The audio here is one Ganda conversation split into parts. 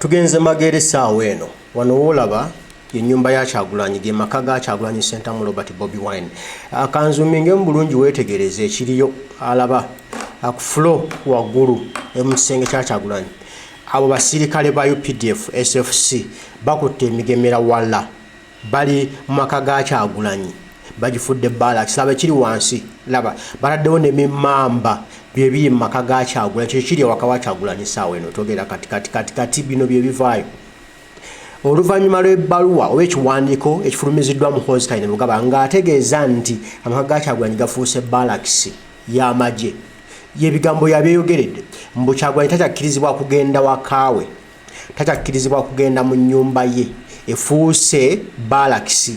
Tugenze Magere saawa eno wano wolaba yenyumba ya Kyagulanyi ge maka ga Kyagulanyi Center mu Robert Bobi Wine. Akanzuminge mbulungi wetegereze ekiriyo alaba akufulo waggulu mu kisenge kya Kyagulanyi. Abo basirikale ba Updf SFC bakutte emigemera wala bali mu maka ga Kyagulanyi bagifudde barracks laba kiri wansi laba baraddewo n'emimamba bye biri mu maka ga Kyagulanyi kiri waka wa Kyagulanyi saawa eno togera kati bino bye bivaayo. Oluvannyuma lw'ebbaluwa oba ekiwandiiko ekifulumiziddwa mu Hozikaine Lugaba ng'ategeeza nti amaka ga Kyagulanyi gafuuse barracks y'amagye. Yebigambo yabyeyogeredde mbu Kyagulanyi takyakkirizibwa kugenda wakaawe, takyakkirizibwa kugenda mu nnyumba ye, efuuse barracks.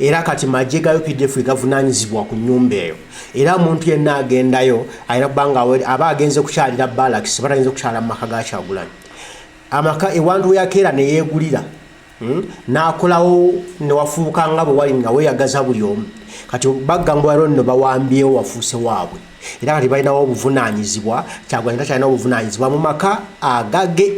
Era kati magye ga UPDF gavunaanyizibwa ku nnyumba eyo. Era omuntu yenna agendayo alina kubanga aba agenze kukyalira barracks, batagenze kukyala mu maka ga Kyagulanyi. Amaka ewantu yakeera ne yeegulira n'akolawo ne wafuuka nga bwe wali nga weeyagaza buli omu. Kati bagamba lero nno bawambyewo wafuuse waabwe. Era kati balinawo obuvunaanyizibwa, Kyagulanyi takyalina obuvunaanyizibwa mu maka agage.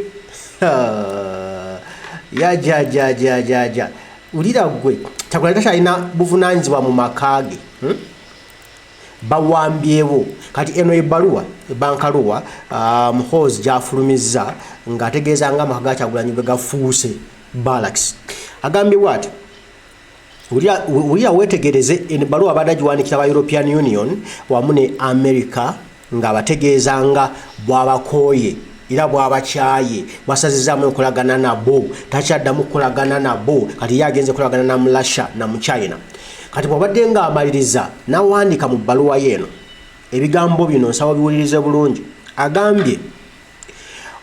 Yajajajajaja ulira gwe Kyagulanyi takyalina buvunaanyizibwa mu maka ge. Bawambyewo. Kati eno ebbaluwa ebankaluwa muhozi gyafulumizza ng'ategeeza nga amaka ga Kyagulanyi bwe gafuuse barracks. Agambye bw'ati ulira wetegereze ebbaluwa badagiwandikira ba European Union wamu ne America ng'abategeeza nga bw'abakooye era bw'abakyaye bw'asazizaamu okulagana nabo, takyaddamu kukolagana nabo. Kati ye agenze kulagana na mu Russia na mu China. Kati bw'abadde ng'amaliriza n'awandiika mu bbaluwa yeeno ebigambo bino nsaba biwulirize bulungi. Agambye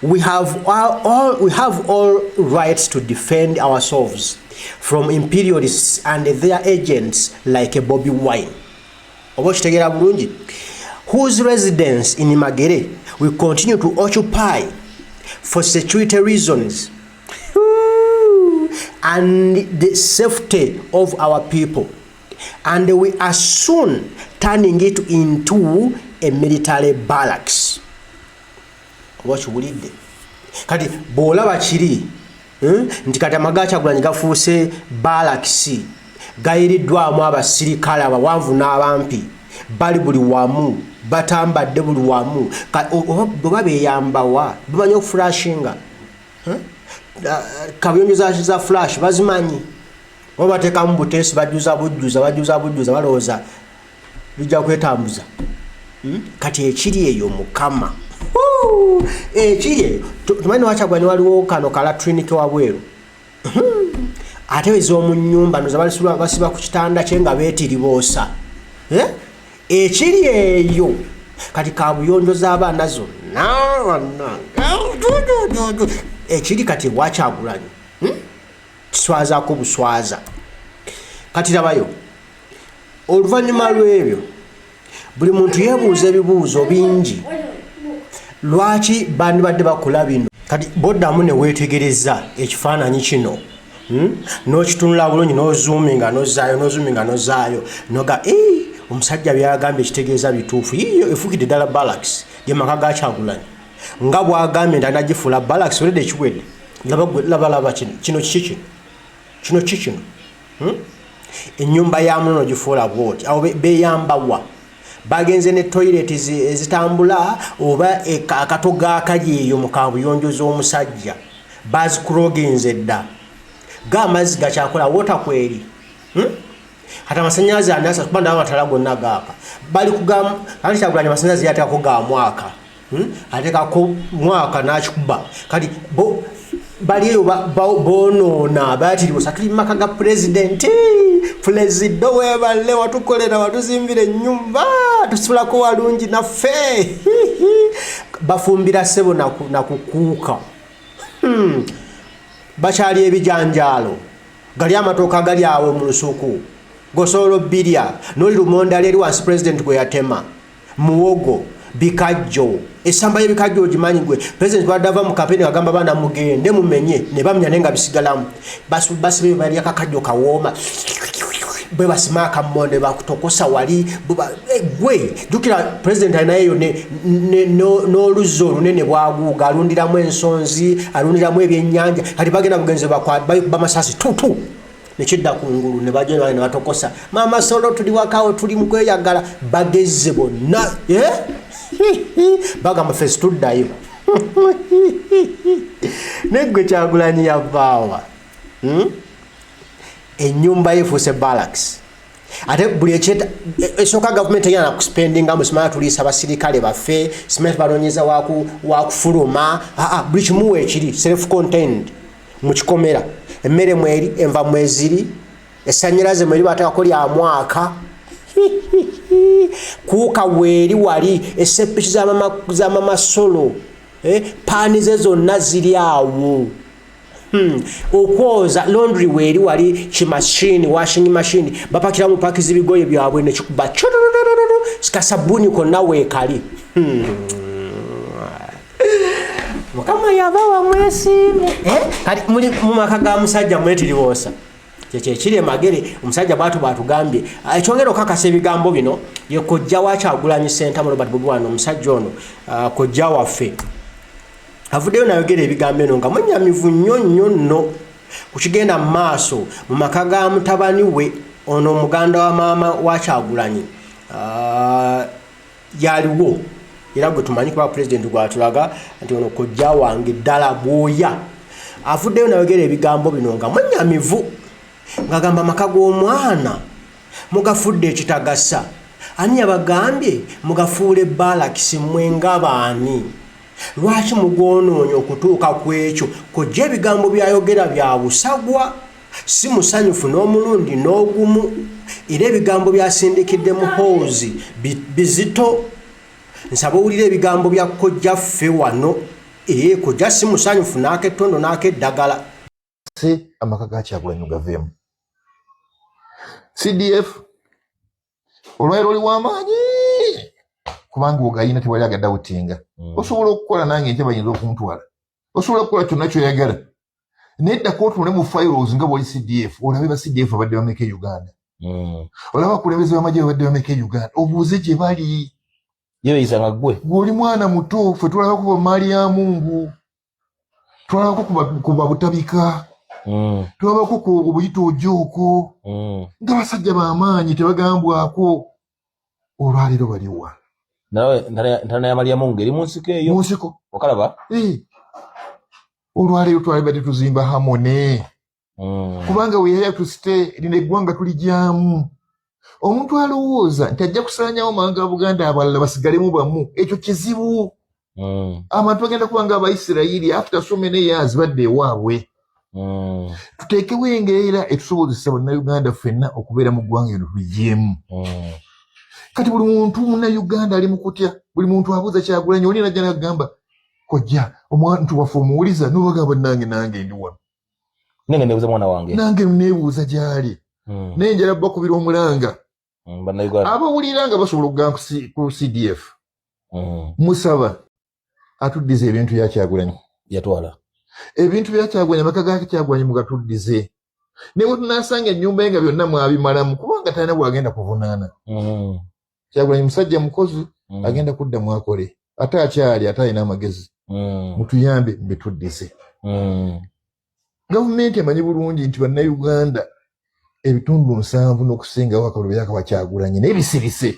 we have all rights to defend ourselves from imperialists and their agents like a Bobi Wine. Oba kitegeera bulungi, whose residence in Magere we continue to occupy for security reasons and the safety of our people, and we are soon turning it into a military barracks. What you believe? Kati bw'olaba kiri nti kati amaka ga Kyagulanyi gafuuse barracks gayiriddwamu abasirikale abawanvu n'abampi bali buli wamu batambadde buli wamu bwe beeyambawa bamanyi okuflashinga kabuyonjo za flash bazimanyi oba bateekamu buteesi bajjuza balowooza bijja kwetambuza. Kati ekiri eyo mukama ekiri eyo tumanyi wa Kyagulanyi waliwo kano kala triniki wabweru ate ez'omu nnyumba noza basiba ku kitanda kye nga beetiriboosa. Ekiri eyo kati kabuyonjo z'abaana zonna ekiri kati wa Kyagulanyi kiswazaako buswaza. Kati labayo oluvannyuma lw'ebyo buli muntu yeebuuza ebibuuzo bingi lwaki bandibadde bakola bino. Kati boddamu ne weetegereza ekifaananyi kino n'okitunula bulungi n'ozuuminga n'ozaayo noga omusajja byagambye ekitegeeza bituufu. Yiyo efuukidde ddala barracks ge maka ga Kyagulanyi nga bw'agambye nti anagifuula barracks olede ekiwedde. Laba kino kiki ennyumba ya muno gifuula bwoti awo beeyambawa bagenze ne toilet ezitambula oba akatoga akajeeyo mu kabuyonjo z'omusajja bazikulogenze dda g'amazzi gakyakola wotakweri. Kati amasannyalaze anasa kuba ndawo amatala gonna gaaka bali kugamu. Kati Kyagulanyi amasannyalaze yateekako ga mwaka ateekako mwaka n'akikuba. Kati bali eyo bonoona baatiribusa tuli mu maka ga pulezidenti. Pulezidenti weebale watukolera watuzimbira ennyumba tusulako walungi naffe bafumbira ssebo nakukuuka. Bakyali ebijanjaalo gali amatooka agali awo mu lusuku gosobola obbirya n'oli lumonda eri wansi pulezidenti gwe yatema muwogo bikajjo essamba y'ebikajjo ogimanyi gwe. Pulezidenti bwadava mu kampeni agamba baana mugende mumenye ne bamenya naye nga bisigalamu basibe balya kakajjo kawooma bwe basimaka monde bakutokosa wali gwe dukira president anayo no luzo lunene bwaguga alundiramu ensonzi alundiramu ebyennyanja kati bagenda bugenze bamasasi tutu nechidda kungulu ne bajena ne batokosa mama solo tuli wakawo tuli mukweyagala bagezze bonna baga mafesto tuddayo negwe Kyagulanyi yavaawa enyumba Efuuse Barracks ate buli ekyeta esooka government yana kuspendinga musimala tuliisa basirikale baffe simenti balonyeza wakufuluma buli kimu ekiri self contained mu kikomera emmere mweri enva mweziri esanyiraze mweri bateekako lya mwaka kuuka weeri wali esepiki za mama solo paani ze zonna ziri awo okwoza laundry weeri wali kimashini washing machine bapakira mu paki z'ibigoye byabwe ne kikuba sikasabuni konna weekali mukama yabawa mwesiime kati muli mu maka ga musajja mwetiriwoosa kyekiri Magere omusajja batugambye ekyongera okakasa ebigambo bino ye kojja wa Kyagulanyi Center mu Robert Bobi Wine omusajja ono kojja waffe avuddeyo nayogera ebigambo eno nga mwenyamivu nnyo nno kukigenda mu maaso mu maka ga mutabani we ono omuganda wa maama wa Kyagulanyi yaliwo era gwe tumanyi kuba president gwatulaga nti ono kojja wange ddala bwoya avuddeyo nayogera ebigambo bino nga mwenyamivu ngagamba maka g'omwana mugafudde ekitagasa ani yabagambye mugafuule Barracks mwenga baani lwaki mugonoonya okutuuka ku ekyo kojja ebigambo byayogera bya busagwa si musanyufu n'omulundi n'ogumu era ebigambo byasindikidde mu hoozi bizito nsaba owulira ebigambo bya kojja ffe wano kojja si musanyufu n'akettondo n'akeddagala amaka ga Kyagulanyi gaveemu CDF olwairo oli w'amaanyi kubanga ogayina tewali agadda butinga osobola okukola nange nte bayinza okuntwala osobola okukola kyonna kyoyagala nedda kootule mu files nga bwoli CDF olabe ba CDF abadde bameka e Uganda olaba akulembeze b'amagye babadde bameka e Uganda obuuze gye bali yeyisanga gwe gw'oli mwana muto ffe tulaba kuba maali ya Mungu tulaba kuba butabika tulaba ku obuyita ojooko nga basajja b'amaanyi tebagambwako olwaliro baliwa nawe ntana ya Maria Mungu eri munsiko eyo munsiko okalaba olwaliro twali badde tuzimba Hamone kubanga we yaya tusite lino eggwanga tulijyamu omuntu alowooza nti ajja kusaanyawo manga Buganda abalala basigalemu bamu ekyo kizibu abantu bagenda kuba nga Abaisirayiri after so many years badde ewaabwe tuteekewo engeera etusobozesa bannayuganda ffenna okubeera mu ggwanga eno tuligyemu kati buli muntu munnayuganda ali mukutya buli muntu abuuza Kyagulanyi oli najja nagamba kojja omuntu waffe omuwuliza nobagamba nange ndi wano nange nebuuza mwana wange nange nebuuza gyali naye njala bakubira omulanga abawulira nga basobola okugamba ku CDF musaba atuddize ebintu bya Kyagulanyi yatwala ebintu bya Kyagulanyi amaka ga Kyagulanyi mugatuddize ne bwe tunasanga ennyumba ye nga byonna mwabimalamu kubanga talina bwagenda kuvunaana Kyagulanyi musajja mukozi agenda kuddamu akole ate akyali ate alina amagezi mutuyambe mbituddize gavumenti emanyi bulungi nti bannayuganda ebitundu 7 n'okusingawo akalulu byakaba Kyagulanyi naye bisirise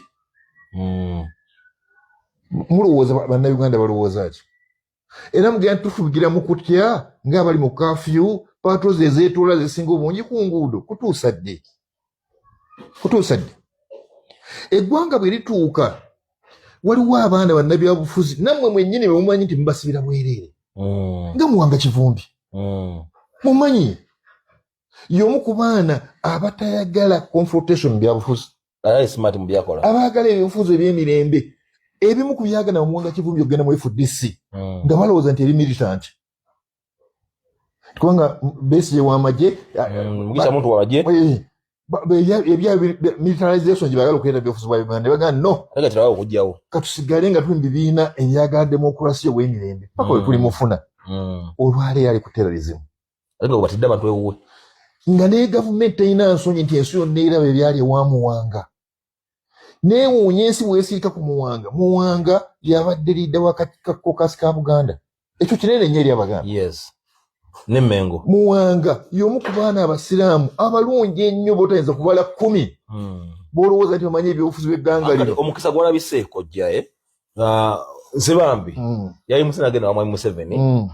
mulowooza bannayuganda balowooza ki era mugenda tufugira mu kutya ng'abali mu kafyu patrols ezeetoola zisinga obungi ku nguudo kutuusa dde eggwanga bwe lituuka waliwo abaana bannabyabufuzi nammwe mwennyini be mumanyi nti mubasibira bwereere nga muwanga kivumbi mumanyi y'omu ku baana abatayagala confrontation mu byabufuzi abaagala ebyobufuzi eby'emirembe ebimu ku byagala mu muwanga kivumbi okugenda mu FDC nga balowooza nti eri militant kubanga Besigye w'amagye mugisha muntu w'amagye ebya militarization gye baagala okuleeta byobufuzi bwa Uganda ne bagamba no tegaterawo okugyawo katusigale nga tuli mu bibiina ebyagala demokurasi obw'emirembe paka we tuli mufuna olwaleero ali ku terrorism ate nga batidde abantu ewuwe nga ne gavumenti terina nsonyi nti ensi yonna eraba ebyali ewa Muwanga. Neewuunya ensi bw'esiika ku Muwanga lyabadde lidda wakati ka kokasi ka Buganda. Ekyo kinene nnyo eri Abaganda. Yes. Ne Mengo. Muwanga y'omu ku baana abasiraamu abalungi ennyo b'otayinza kubala 10. Bw'olowooza nti bamanyi ebyobufuzi bw'egganga lino. Omukisa gwalabise kojja Zibambi yali musina agenda wa Mwami Museveni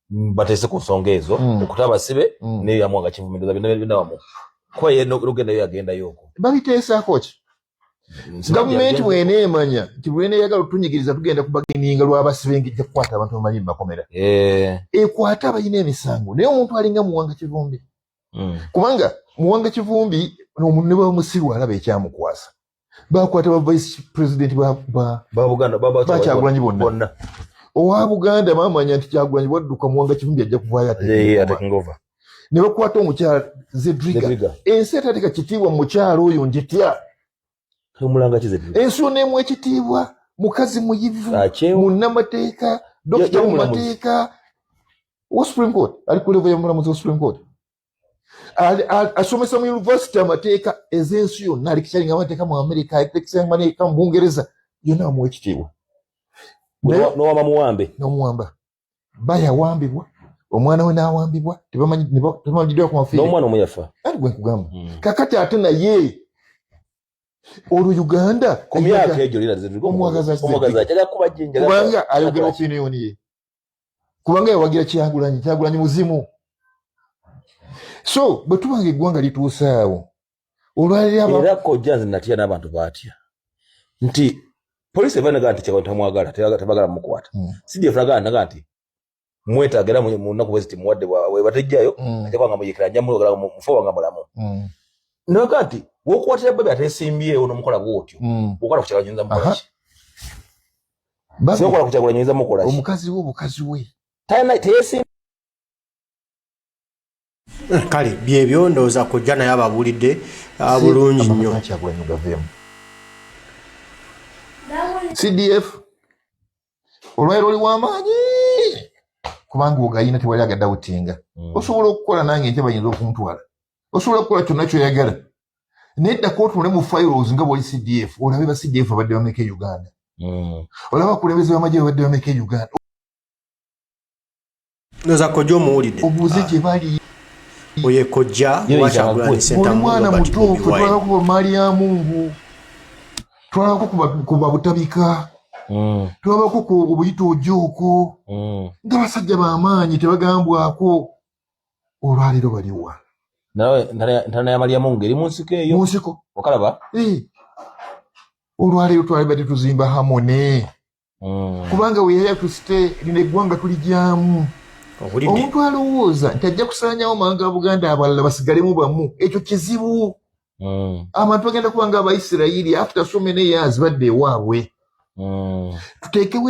batese ku nsonga ezo okutaba sibe ne yamwanga kivumidoza bina wamu kwa ye n'ogenda yagenda yoko babiteesako ki gavumenti bw'eneemanya nti bw'eneeyagala otunyigiriza tugenda kubagininga lw'abasibe ng'ejja kukwata abantu bamanyi mu makomera ekwata abalina emisango naye omuntu alinga Muwanga Kivumbi kubanga Muwanga Kivumbi n'omuntu ne bamusiru alaba ekyamukwasa bakwata ba vice president ba Buganda Kyagulanyi bonna owa Buganda bamanya nti Kyagulanyi bwadduka Muwanga Kivumbi ajja kuvaayo ate ne bakwata omukyala Zedriga ensi etateka kitiibwa mu mukyala oyo njitya ensi yonna emu ekitiibwa mukazi muyivu munnamateeka dokita mu mateeka wa Supreme Court ali ku level y'omulamuzi wa Supreme Court asomesa mu university amateeka ez'ensi yonna alikicalinga amateeka mu America alikicalinga amateeka mu Bungereza yonna bamuwa ekitiibwa n'omuwamba bayawambibwa omwana we n'awambibwa tebamanyiddwa ku mafiire n'omwana omuyafa ali gwe nkugamba kakati ate naye olwo Uganda ku myaka egyo kubanga ayogera opinion ye kubanga yawagira Kyagulanyi muzimu. So bwe tubanga eggwanga lituuse awo era kojja nze natya n'abantu baatya nti poliisi evaanaga nti Kyagulanyi tamwagala tebagala mukwata CDF naga nti mwetaaga era mu nnaku bwezi timuwadde we batejjayo ate kwanga muyikira njja mulogala mufu wanga mulamu naga nti wokukwatira bebe ateesimbyewo n'omukola bw'otyo okola ku Kyagulanyi nyinza mukola ki si okola ku Kyagulanyi nyinza mukola ki omukazi we teyeesimba kale byebyo ndowooza kojja naye ababuulidde bulungi nnyo. CDF olwairo oli w'amaanyi kubanga ogayina tewali agadde awutinga osobola okukola nange nte bayinza okuntwala osobola okukola kyonna kyoyagala neddako otunule mu files nga bwoli CDF olabe ba CDF abadde bameka e Uganda olaba abakulembeze b'amagye babadde bameka e Uganda ndowooza kojja omuwulidde obuuze gye bali oye kojja wa Kyagulanyi Center mwana muto ffe twalako kuba maali ya Mungu twalako kuba butabika twalako ku obuyita ojooko nga basajja b'amaanyi tebagambwako olwaleero baliwa nawe ntana ya Maria Mungu eri mu nsiko eyo mu nsiko okalaba olwaleero twalibadde tuzimba Harmony kubanga weeyaya tusite lino eggwanga tuligyamu omuntu alowooza nti ajja kusaanyawo mawanga ga Buganda abalala basigalemu bamu ekyo kizibu abantu bagenda kuba nga Abaisirayiri after so many years badde ewaabwe tuteekewo